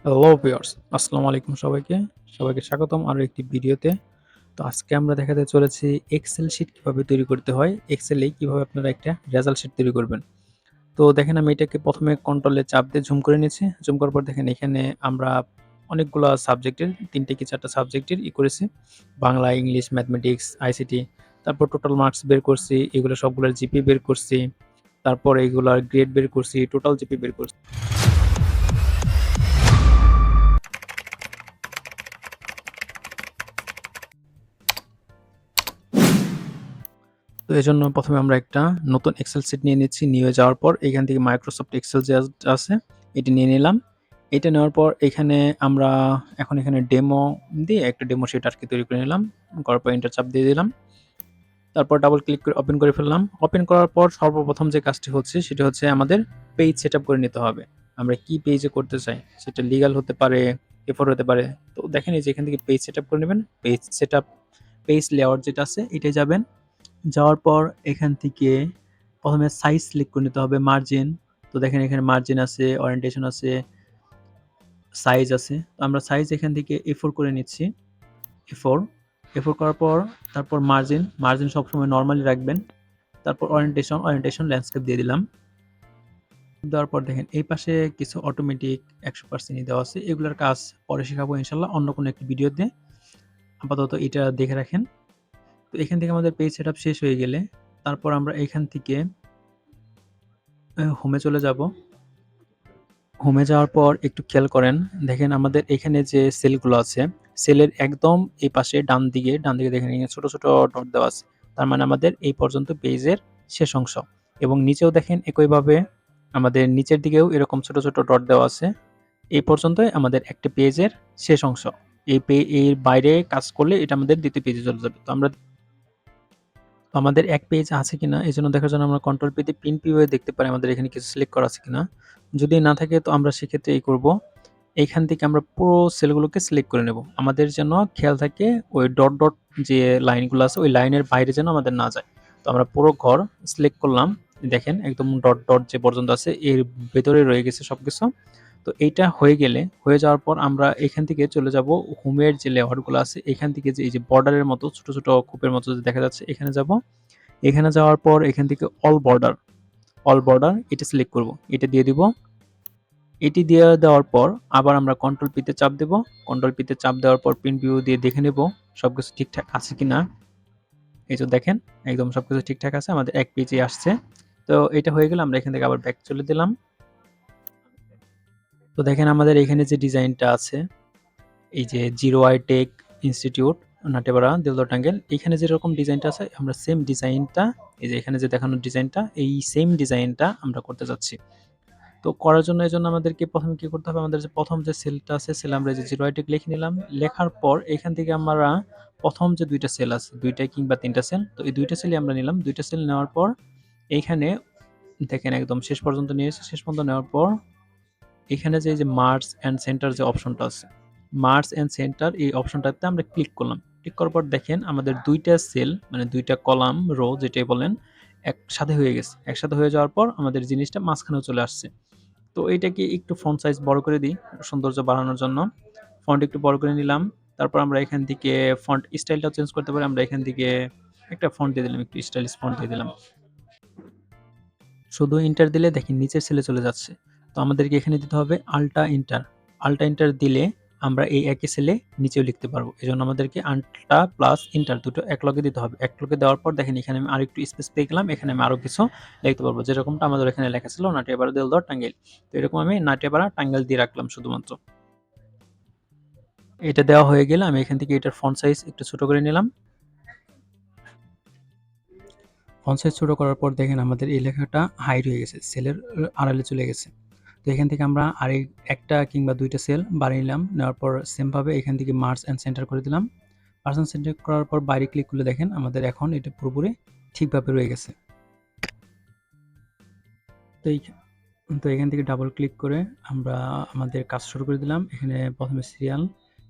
Hello viewers, আসসালামু আলাইকুম সবাইকে। সবাইকে স্বাগতম আরো একটি ভিডিওতে। তো আজকে আমরা দেখাতে চলেছি এক্সেল শিট কিভাবে তৈরি করতে হয়। এক্সেলে কিভাবে আপনারা একটা রেজাল্ট শিট তৈরি করবেন। তো দেখেন আমি এটাকে ১ম এ কন্ট্রোলে চাপ দিয়ে জুম করে নিয়েছি। জুম করার পর দেখেন এখানে আমরা অনেকগুলা সাবজেক্টের ৩ টা কি ৪ টা সাবজেক্টের করেছি। Bangla, English, mathematics, ICT. তারপর টোটাল মার্কস বের করছি। এগুলো সবগুলোর জিপি বের করছি। তারপর এগুলার গ্রেড বের করছি, টোটাল জিপি বের করছি। তো এজন্য ১ম এ আমরা একটা নতুন এক্সেল শিট নিয়ে নিচ্ছি। নিয়ে যাওয়ার পর এখান থেকে মাইক্রোসফট এক্সেল যে আছে এটি নিয়ে নিলাম। এটা নেওয়ার পর এখানে আমরা এখন এখানে ডেমো দিয়ে একটা ডেমো শিট আরকি তৈরি করে নিলাম। করার পর এন্টার চাপ দিয়ে দিলাম। তারপর ডাবল ক্লিক করে ওপেন করে ফেললাম। ওপেন করার পর সর্বপ্রথম যে কাজটি হচ্ছে সেটা হচ্ছে আমাদের পেজ সেটআপ করে নিতে হবে। আমরা কি পেজে করতে চাই সেটা লিগ্যাল হতে পারে, A4 হতে পারে। তো দেখেন এই যে এখান থেকে পেজ সেটআপ করে নেবেন। পেজ সেটআপ, পেজ লেআউট যেটা আছে এটায় যাবেন। যাওয়ার পর এখান থেকে ১ম এ সাইজ সিলেক্ট করে নিতে হবে, মার্জিন। তো দেখেন এখানে মার্জিন আছে, ওরিয়েন্টেশন আছে, সাইজ আছে। তো আমরা সাইজ এখান থেকে A4 করে নিচ্ছি। A4 A4 করার পর তারপর মার্জিন সবসময় নরমালি রাখবেন। তারপর ওরিয়েন্টেশন ল্যান্ডস্কেপ দিয়ে দিলাম। দেওয়ার পর দেখেন এই পাশে কিছু অটোমেটিক ১০০% দেওয়া আছে। এগুলার কাজ পরে শেখাবো ইনশাআল্লাহ অন্য কোনো একটি ভিডিওতে। আপাতত এটা দেখে রাখেন। তো এখান থেকে আমাদের পেজ সেটআপ শেষ হয়ে গেলে তারপর আমরা এখান থেকে হোমে চলে যাব। হোমে যাওয়ার পর একটু খেয়াল করেন, দেখেন আমাদের এখানে যে সেলগুলো আছে, সেলের একদম এই পাশে ডান দিকে দেখেন এখানে ছোট, ছোট ডট দেওয়া আছে। তার মানে আমাদের এই পর্যন্ত পেজের শেষ অংশ। এবং নিচেও দেখেন একইভাবে আমাদের নিচের দিকেও এরকম ছোট, ছোট ডট দেওয়া আছে। এই পর্যন্তই আমাদের একটা পেজের শেষ অংশ। এর বাইরে কাজ করলে এটা আমাদের ২য় পেজে চলে যাবে। তো আমাদের এক পেজ আছে কিনা এজন্য দেখার জন্য আমরা কন্ট্রোল পি দিয়ে পিন প্রিভিউ দেখতে পারি আমাদের এখানে কিছু সিলেক্ট করা আছে কিনা। যদি না থাকে তো আমরা সেক্ষেত্রে এই করব। এইখান থেকে আমরা পুরো সেলগুলোকে সিলেক্ট করে নেব। আমাদের যেন খেয়াল থাকে ওই ডট, ডট যে লাইনগুলো আছে ওই লাইনের বাইরে যেন আমাদের না যায়। তো আমরা পুরো ঘর সিলেক্ট করলাম। দেখেন একদম ডট, ডট যে পর্যন্ত আছে এর ভেতরে রয়ে গেছে সবকিছু। তো এইটা হয়ে যাওয়ার পর আমরা এখান থেকে চলে যাব হোমের যে লেআউটগুলো আছে এখান থেকে যে এই যে বর্ডারের মতো ছোট, ছোট খোপের মতো যে দেখা যাচ্ছে এখানে যাব। এখানে যাওয়ার পর এখান থেকে অল বর্ডার এটা সিলেক্ট করব। এটা দিয়ে দিব। এটি দিয়ে দেওয়ার পর আবার আমরা কন্ট্রোল পি তে চাপ দেব। কন্ট্রোল পি তে চাপ দেওয়ার পর প্রিন্ট ভিউ দিয়ে দেখে নেব সবকিছু ঠিকঠাক আছে কিনা। এই যে দেখেন একদম সবকিছু ঠিকঠাক আছে। আমাদের এক পেজে আসছে। তো এটা হয়ে গেলে আমরা এখান থেকে আবার ব্যাক চলে দিলাম। তো দেখেন আমাদের এখানে যে ডিজাইনটা আছে এই যে zero I tech institute Natepara Deoda Tangail এখানে যেরকম ডিজাইনটা আছে আমরা সেম ডিজাইনটা এই যে এখানে যে দেখানো ডিজাইনটা এই সেম ডিজাইনটা আমরা করতে যাচ্ছি। তো করার জন্য এজন্য আমাদেরকে ১ম এ কি করতে হবে আমাদের যে ১ম যে সেলটা আছে সেলে আমরা যে জিরো আই টেক লিখে নিলাম। লেখার পর এখান থেকে আমরা ১ম যে ২ টা সেল আছে ২ টা কিংবা ৩ টা সেল তো এই ২ টা সেলই আমরা নিলাম। ২ টা সেল নেওয়ার পর এইখানে দেখেন একদম শেষ পর্যন্ত নিয়ে এসে শেষ পর্যন্ত নেওয়ার পর এখানে যে এই যে মার্জ অ্যান্ড সেন্টার যে অপশনটা আছে, মার্জ অ্যান্ড সেন্টার এই অপশনটাতে আমরা ক্লিক করলাম। ক্লিক করার পর দেখেন আমাদের ২ টা সেল মানে ২ টা কলাম, রো যেটাই বলেন একসাথে হয়ে গেছে। একসাথে হয়ে যাওয়ার পর আমাদের জিনিসটা মাঝখানেও চলে আসছে। তো এইটাকে একটু ফন্ট সাইজ বড় করে দিই সৌন্দর্য বাড়ানোর জন্য। ফন্ট একটু বড় করে নিলাম। তারপর আমরা এখান থেকে ফন্ট স্টাইলটাও চেঞ্জ করতে পারি। আমরা এখান থেকে একটা ফন্ট দিয়ে দিলাম, একটু স্টাইলিশ ফন্ট দিয়ে দিলাম। শুধু এন্টার দিলে দেখেন নিচের সেলে চলে যাচ্ছে। তো আমাদেরকে এখানে দিতে হবে আল্টা এন্টার। আল্টা এন্টার দিলে আমরা এই একই সেলে নিচেও লিখতে পারবো। এজন্য আমাদেরকে আল্টা প্লাস এন্টার দুটো একলগে দিতে হবে। একলগে দেওয়ার পর দেখেন এখানে আমি আরেকটু স্পেস পেয়ে গেলাম। এখানে আমি আরো কিছু লিখতে পারবো। যেরকমটা আমাদের এখানে লেখা ছিল নাটিয়াপাড়া দেওদা টাঙ্গাইল। তো এরকম আমি নাটিয়াপাড়া টাঙ্গাইল দিয়ে রাখলাম শুধুমাত্র। এটা দেওয়া হয়ে গেলে আমি এখান থেকে এটার ফন্ট সাইজ একটু ছোট করে নিলাম। ফন্ট সাইজ ছোট করার পর দেখেন আমাদের এই লেখাটা হাইড হয়ে গেছে। সেলের আড়ালে চলে গেছে। তো এখান থেকে আমরা একটা কিংবা ২ টা সেল বাড়িয়ে নিলাম। নেওয়ার পর সেম ভাবে এখান থেকে মার্জ অ্যান্ড সেন্টার করে দিলাম। মার্জ অ্যান্ড সেন্টার করার পর বাইরে ক্লিক করলে দেখেন আমাদের এখন এটা পুরোপুরি ঠিকভাবে রয়ে গেছে। তো এই তো এখান থেকে ডাবল ক্লিক করে আমরা আমাদের কাজ শুরু করে দিলাম। এখানে ১ম এ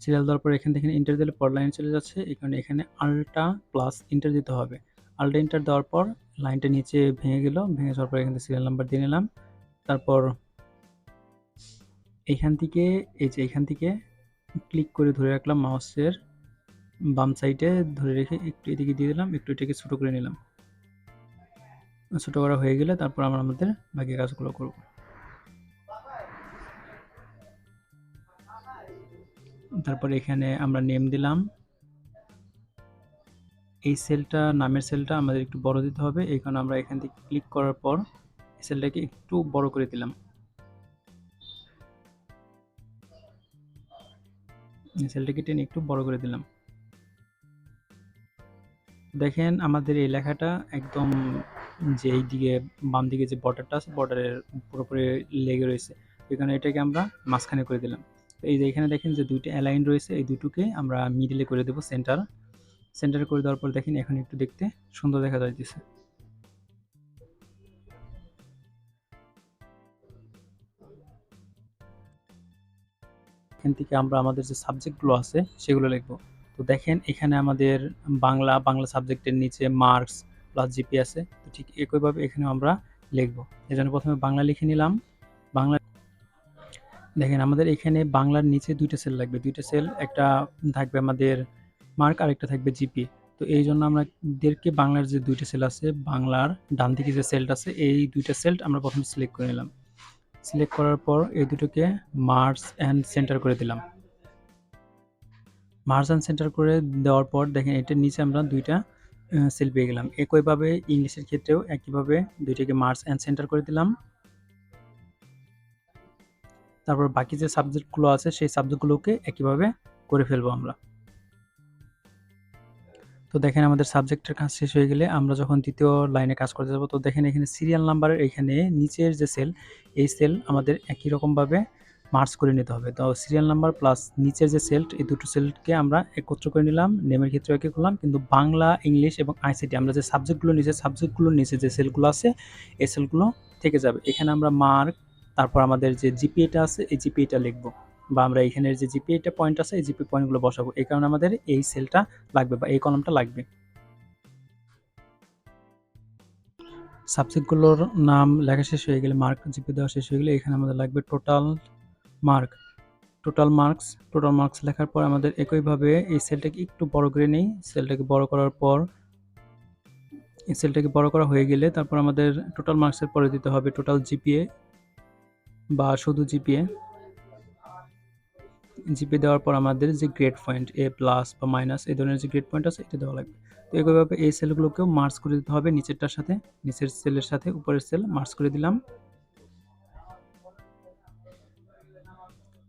সিরিয়াল দেওয়ার পর এখান থেকে এন্টার দিলে পরের লাইনে চলে যাচ্ছে। এই কারণে এখানে আল্টা প্লাস এন্টার দিতে হবে। আল্টা এন্টার দেওয়ার পর লাইনটা নিচে ভেঙে গেল। ভেঙে যাওয়ার পর এখান থেকে সিরিয়াল নাম্বার দিয়ে নিলাম। তারপর এইখান থেকে এইখান থেকে ক্লিক করে ধরে রাখলাম মাউসের বাম সাইডে ধরে রেখে একটু এদিকে দিয়ে দিলাম, একটু এটাকে ছোট করে নিলাম। ছোট করা হয়ে গেলে তারপর আমরা আমাদের বাকি কাজগুলো করব। তারপর এখানে আমরা নেম দিলাম। এই সেলটা, নামের সেলটা আমাদের একটু বড় দিতে হবে, এই কারণে আমরা এখান থেকে ক্লিক করার পর সেলটাকে একটু বড় করে দিলাম। সেলটাকে টেনে একটু বড় করে দিলাম। দেখেন আমাদের এই লেখাটা একদম যে এই দিকে বাম দিকে যে বর্ডারটা আছে বর্ডারের পুরোপুরি লেগে রয়েছে, এখানে এটাকে আমরা মাঝখানে করে দিলাম। এই যে এখানে দেখেন যে দুইটা অ্যালাইন রয়েছে, এই দুটোকে আমরা মিডিলে করে দেবো, সেন্টারে করে দেওয়ার পর দেখেন এখন একটু দেখতে সুন্দর দেখা যাইতেছে। এখান থেকে আমরা আমাদের যে সাবজেক্টগুলো আছে সেগুলো লিখব। তো দেখেন এখানে আমাদের বাংলা সাবজেক্টের নিচে মার্কস প্লাস জিপি আছে, তো ঠিক একইভাবে এখানেও আমরা লিখব। এজন্য প্রথমে বাংলা লিখে নিলাম। বাংলা দেখেন আমাদের এখানে বাংলার নিচে দুইটা সেল লাগবে, দুইটা সেল, একটা থাকবে আমাদের মার্ক আর একটা থাকবে জিপি। তো এই জন্য আমাদেরকে বাংলার যে দুইটা সেল আছে, বাংলার ডান দিকে যে সেলটা আছে এই দুইটা সেল আমরা প্রথমে সিলেক্ট করে নিলাম। সিলেক্ট করার পর এই দুটোকে মার্জ অ্যান্ড সেন্টার করে দিলাম। মার্জ অ্যান্ড সেন্টার করে দেওয়ার পর দেখেন এটার নিচে আমরা দুইটা সেল পেয়ে গেলাম। একইভাবে ইংলিশের ক্ষেত্রেও একইভাবে দুইটাকে মার্জ অ্যান্ড সেন্টার করে দিলাম। তারপর বাকি যে সাবজেক্টগুলো আছে সেই সাবজেক্টগুলোকে একইভাবে করে ফেলবো আমরা। তো দেখেন আমাদের সাবজেক্টের কাজ শেষ হয়ে গেলে আমরা যখন দ্বিতীয় লাইনে কাজ করতে যাবো, তো দেখেন এখানে সিরিয়াল নাম্বারের এখানে নিচের যে সেল, এই সেল আমাদের একই রকমভাবে মার্জ করে নিতে হবে। তো সিরিয়াল নাম্বার প্লাস নিচের যে সেল, এই দুটো সেলকে আমরা একত্র করে নিলাম। নেমের ক্ষেত্রে একই করলাম, কিন্তু বাংলা, ইংলিশ এবং আইসিটি আমরা যে সাবজেক্টগুলোর নিচে যে সেলগুলো আছে এই সেলগুলো থেকে যাবে। এখানে আমরা মার্ক, তারপর আমাদের যে জিপিএটা আছে এই জিপিএটা লিখবো, বা আমরা এখানের যে জিপিএটা পয়েন্ট আছে এই জিপি পয়েন্টগুলো বসাবো। এই কারণে আমাদের এই সেলটা লাগবে বা এই কলামটা লাগবে। সাবজেক্টগুলোর নাম লেখা শেষ হয়ে গেলে, মার্ক জিপি দেওয়া শেষ হয়ে গেলে এখানে আমাদের লাগবে মার্ক টোটাল মার্কস লেখার পর আমাদের একইভাবে এই সেলটাকে একটু বড় করে নেই। সেলটাকে বড় করার পর এই সেলটাকে বড় করা হয়ে গেলে তারপর আমাদের টোটাল মার্কসের পরে দিতে হবে টোটাল জিপিএ বা শুধু জিপিএ। জিপি দেওয়ার পর আমাদের যে গ্রেড পয়েন্ট এ প্লাস বা মাইনাস এই ধরনের যে গ্রেড পয়েন্ট আছে এটা দেওয়া লাগবে। তো এইভাবে এই সেলগুলোকেও মার্জ করে দিতে হবে নিচেরটার সাথে, নিচের সেলের সাথে উপরের সেল মার্জ করে দিলাম।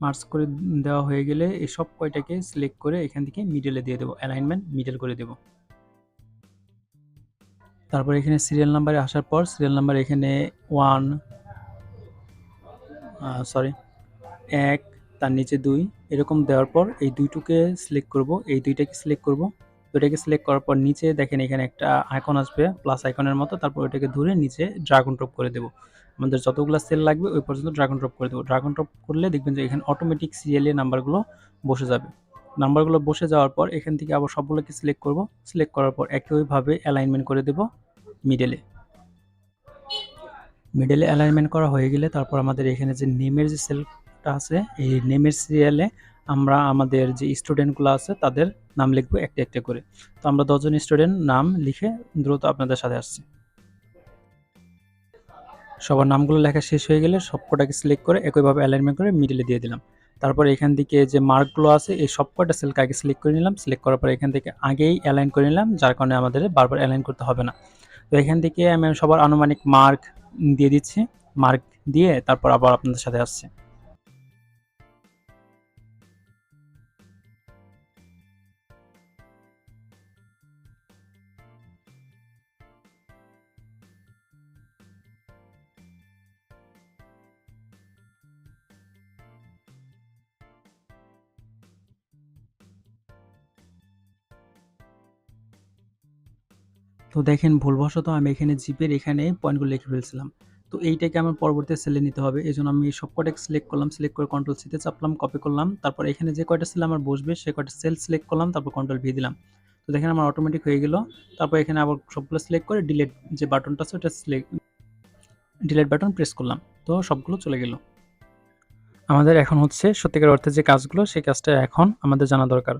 মার্জ করে দেওয়া হয়ে গেলে এই সব কয়টাকে সিলেক্ট করে এখান থেকে মিডলে দিয়ে দেবো, অ্যালাইনমেন্ট মিডল করে দেবো। তারপর এখানে সিরিয়াল নাম্বারে আসার পর সিরিয়াল নাম্বার এখানে 1 তার নিচে 2 এরকম দেওয়ার পর এই দুইটাকে সিলেক্ট করব, এই দুইটাকে সিলেক্ট করব। দুইটাকে সিলেক্ট করার পর নিচে দেখেন এখানে একটা আইকন আসবে প্লাস আইকনের মতো, তারপর ওইটাকে ধরে নিচে ড্র্যাগ অ্যান্ড ড্রপ করে দেব। আমাদের যতগুলো সেল লাগবে ওই পর্যন্ত ড্র্যাগ অ্যান্ড ড্রপ করে দেবো। ড্র্যাগ অ্যান্ড ড্রপ করলে দেখবেন যে এখানে অটোমেটিক সিরিয়ালে নাম্বারগুলো বসে যাবে। নাম্বারগুলো বসে যাওয়ার পর এখান থেকে আবার সবগুলোকে সিলেক্ট করব। সিলেক্ট করার পর একইভাবে অ্যালাইনমেন্ট করে দেব মিডলে। মিডলে অ্যালাইনমেন্ট করা হয়ে গেলে তারপর আমাদের এখানে যে নেমের যে সেলটা আছে এই নেমের সিরিয়ালে আমরা আমাদের যে স্টুডেন্টগুলো আছে তাদের নাম লিখবো একটা একটা করে। তো আমরা 10 জন স্টুডেন্ট নাম লিখে দ্রুত আপনাদের সাথে আসছি। সবার নামগুলো লেখা শেষ হয়ে গেলে সবকটাকে সিলেক্ট করে একইভাবে অ্যালাইনমেন্ট করে মিডলে দিয়ে দিলাম। তারপর এখান থেকে যে মার্কগুলো আছে এই সবকটা সেলকে আগে সিলেক্ট করে নিলাম। সিলেক্ট করার পর এখান থেকে আগেই অ্যালাইন করে নিলাম, যার কারণে আমাদের বারবার অ্যালাইন করতে হবে না। তো এখান থেকে আমি সবার আনুমানিক মার্ক দিয়ে দিচ্ছি। মার্ক দিয়ে তারপর আবার আপনাদের সাথে আসছে। তো দেখেন ভুলবশত আমি এখানে জিপের এখানে পয়েন্টগুলো লিখে ফেলছিলাম। তো এইটাকে আমার পরবর্তী সেলে নিতে হবে। এজন্য আমি সবকটাকে সিলেক্ট করলাম। সিলেক্ট করে কন্ট্রোল সি তে চাপলাম, কপি করলাম। তারপর এখানে যে কয়টা সেল আমার বসবে সে কয়টা সেল সিলেক্ট করলাম, তারপর কন্ট্রোল ভি দিলাম। তো দেখেন আমার অটোমেটিক হয়ে গেল। তারপর এখানে আবার সবগুলো সিলেক্ট করে ডিলিট যে বাটনটা আছে ওটা ডিলিট বাটন প্রেস করলাম। তো সবগুলো চলে গেল। আমাদের এখন হচ্ছে সত্যিকার অর্থে যে কাজগুলো, সেই কাজটা এখন আমাদের জানা দরকার।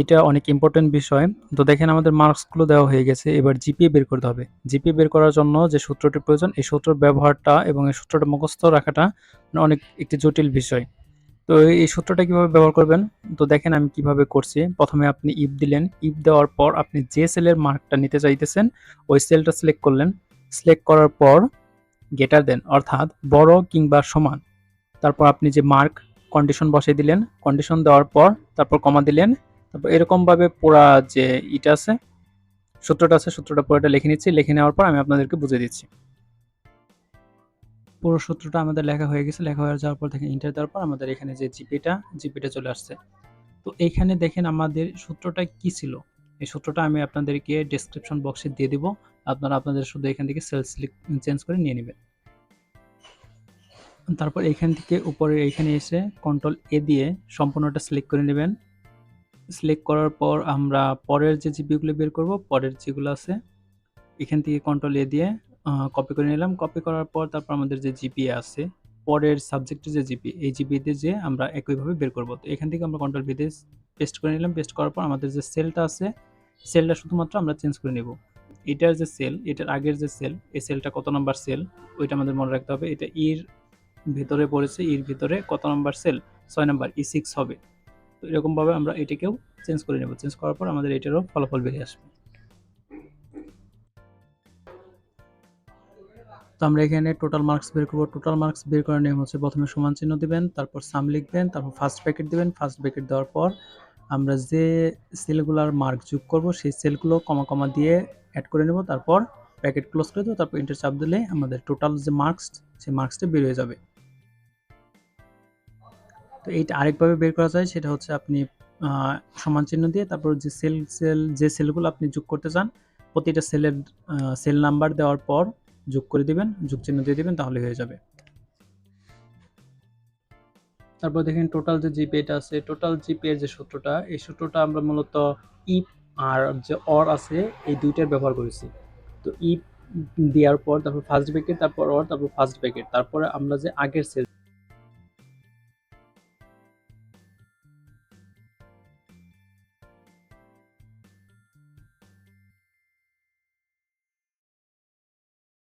এটা অনেক ইম্পোর্টেন্ট বিষয়। তো দেখেন আমাদের মার্কসগুলো দেওয়া হয়ে গেছে। এবার জিপিএ বের করতে হবে। জিপিএ বের করার জন্য যে সূত্রটির প্রয়োজন, এই সূত্রের ব্যবহারটা এবং এই সূত্রটা মুখস্থ রাখাটা অনেক একটি জটিল বিষয়। তো এই সূত্রটা কিভাবে ব্যবহার করবেন? তো দেখেন আমি কিভাবে করছি। প্রথমে আপনি ইফ দিলেন। ইফ দেওয়ার পর আপনি যে সেলের মার্কটা নিতে চাইতেছেন, ওই সেলটা সিলেক্ট করলেন। সিলেক্ট করার পর গ্রেটার দেন অর্থাৎ বড় কিংবা সমান। তারপর আপনি যে মার্ক কন্ডিশন বসাই দিলেন। কন্ডিশন দেওয়ার পর তারপর কমা দিলেন। তারপর এরকমভাবে পুরা যে ইটা আছে, সূত্রটা আছে, সূত্রটা পুরোটা লিখে নিচ্ছি। লিখে নেওয়ার পর আমি আপনাদেরকে বুঝিয়ে দিচ্ছি। পুরো সূত্রটা আমাদের লেখা হয়ে গেছে। লেখা হয়ে যাওয়ার পর দেখেন এন্টার দেওয়ার পর আমাদের এখানে যে জিপিটা চলে আসছে। তো এইখানে দেখেন আমাদের সূত্রটা কি ছিল? এই সূত্রটা আমি আপনাদেরকে ডেসক্রিপশন বক্সে দিয়ে দিব। আপনারা আপনাদের শুধু এখান থেকে সেল চেঞ্জ করে নিয়ে নেবেন। তারপর এখান থেকে উপরে এখানে এসে কন্ট্রোল এ দিয়ে সম্পূর্ণটা সিলেক্ট করে নেবেন। সিলেক্ট করার পর আমরা পরের যে জিপিগুলো বের করব, পরের যেগুলো আছে এখান থেকে কন্ট্রোল এ দিয়ে কপি করে নিলাম। কপি করার পর তারপর আমাদের যে জিপিএ আছে, পরের সাবজেক্টের যে জিপি, এই জিপি দিয়ে যে আমরা একইভাবে বের করব। তো এখান থেকে আমরা কন্ট্রোল ভি দিয়ে পেস্ট করে নিলাম। পেস্ট করার পর আমাদের যে সেলটা আছে, সেলটা শুধুমাত্র আমরা চেঞ্জ করে নেব। এটার যে সেল, এটার আগের যে সেল, এই সেলটা কত নাম্বার সেল ওইটা আমাদের মনে রাখতে হবে। এটা ইর ভিতরে পড়েছে, ইর ভিতরে কত নাম্বার সেল, 6 নাম্বার, E6 হবে। তো এরকমভাবে আমরা এটাকেও চেঞ্জ করে নেব। চেঞ্জ করার পর আমাদের এটারও ফলাফল বেরিয়ে আসবে। তো আমরা এখানে টোটাল মার্কস বের করব। টোটাল মার্কস বের করার নিয়ম হচ্ছে প্রথমে সমান চিহ্ন দিবেন, তারপর সাম লিখবেন, তারপর ফার্স্ট ব্র্যাকেট দিবেন। ফার্স্ট ব্র্যাকেট দেওয়ার পর আমরা যে সেলগুলার মার্ক যোগ করব, সেই সেলগুলো কমা কমা দিয়ে অ্যাড করে নেব। তারপর ব্র্যাকেট ক্লোজ করে দেব। তারপর এন্টার চাপ দিলে আমাদের টোটাল যে মার্কস, সেই মার্কসটা বের হয়ে যাবে। তো এইটা আরেকভাবে বের করা যায়, সেটা হচ্ছে আপনি সমান চিহ্ন দিয়ে তারপর যে যে সেলগুলো আপনি যোগ করতে চান, প্রতিটা সেলের সেল নাম্বার দেওয়ার পর যোগ করে দিবেন, যোগ চিহ্ন দিয়ে দিবেন, তাহলে হয়ে যাবে। তারপর দেখেন টোটাল যে জিপিএটা আছে, টোটাল জিপিএ এর যে সূত্রটা, এই সূত্রটা আমরা মূলত ইফ আর যে অর আছে, এই দুইটার ব্যবহার করেছি। তো ইফ দেওয়ার পর তারপর ফার্স্ট ব্র্যাকেট, তারপর অর, তারপর ফার্স্ট ব্র্যাকেট, তারপরে আমরা যে আগের সেল